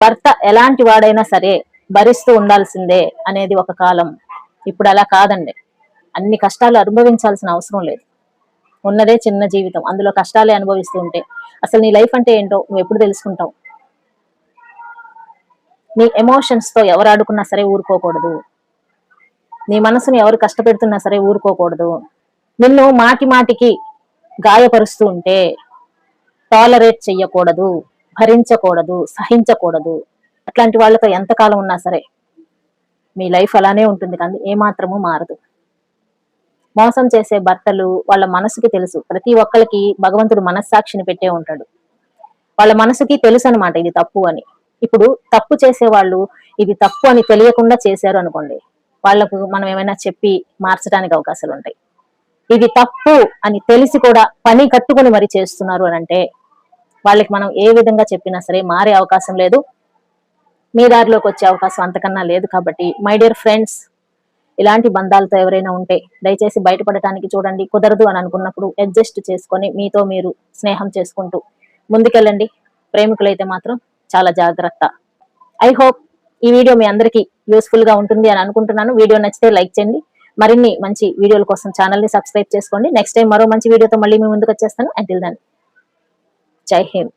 భర్త ఎలాంటి వాడైనా సరే భరిస్తూ ఉండాల్సిందే అనేది ఒక కాలం. ఇప్పుడు అలా కాదండి. అన్ని కష్టాలు అనుభవించాల్సిన అవసరం లేదు. ఉన్నదే చిన్న జీవితం, అందులో కష్టాలే అనుభవిస్తూ ఉంటే అసలు నీ లైఫ్ అంటే ఏంటో నువ్వు ఎప్పుడు తెలుసుకుంటావు? నీ ఎమోషన్స్ తో ఎవరు ఆడుకున్నా సరే ఊరుకోకూడదు. నీ మనసుని ఎవరు కష్టపెడుతున్నా సరే ఊరుకోకూడదు. నిన్ను మాటి మాటికి గాయపరుస్తూ ఉంటే టాలరేట్ చెయ్యకూడదు, భరించకూడదు, సహించకూడదు. అట్లాంటి వాళ్ళతో ఎంతకాలం ఉన్నా సరే మీ లైఫ్ అలానే ఉంటుంది, కానీ ఏమాత్రము మారదు. మోసం చేసే భర్తలు వాళ్ళ మనసుకి తెలుసు. ప్రతి ఒక్కరికి భగవంతుడు మనస్సాక్షిని పెట్టే ఉంటాడు. వాళ్ళ మనసుకి తెలుసు అనమాట ఇది తప్పు అని. ఇప్పుడు తప్పు చేసే వాళ్ళు ఇది తప్పు అని తెలియకుండా చేశారు అనుకోండి, వాళ్లకు మనం ఏమైనా చెప్పి మార్చడానికి అవకాశాలు ఉంటాయి. ఇది తప్పు అని తెలిసి కూడా పని కట్టుకుని మరి చేస్తున్నారు అని అంటే వాళ్ళకి మనం ఏ విధంగా చెప్పినా సరే మారే అవకాశం లేదు, మీ దారిలోకి వచ్చే అవకాశం అంతకన్నా లేదు. కాబట్టి మై డియర్ ఫ్రెండ్స్, ఇలాంటి బంధాలతో ఎవరైనా ఉంటే దయచేసి బయటపడటానికి చూడండి. కుదరదు అని అనుకున్నప్పుడు అడ్జస్ట్ చేసుకొని మీతో మీరు స్నేహం చేసుకుంటూ ముందుకెళ్ళండి. ప్రేమికులైతే మాత్రం చాలా జాగ్రత్త. ఐ హోప్ ఈ వీడియో మీ అందరికీ యూస్ఫుల్ గా ఉంటుంది అని అనుకుంటున్నాను. వీడియో నచ్చితే లైక్ చేయండి. మరిన్ని మంచి వీడియోల కోసం ఛానల్ ని సబ్స్క్రైబ్ చేసుకోండి. నెక్స్ట్ టైం మరో మంచి వీడియోతో మళ్ళీ మీ ముందుకు వచ్చేస్తాను. అంటిల్ దెన్, జై హింద్.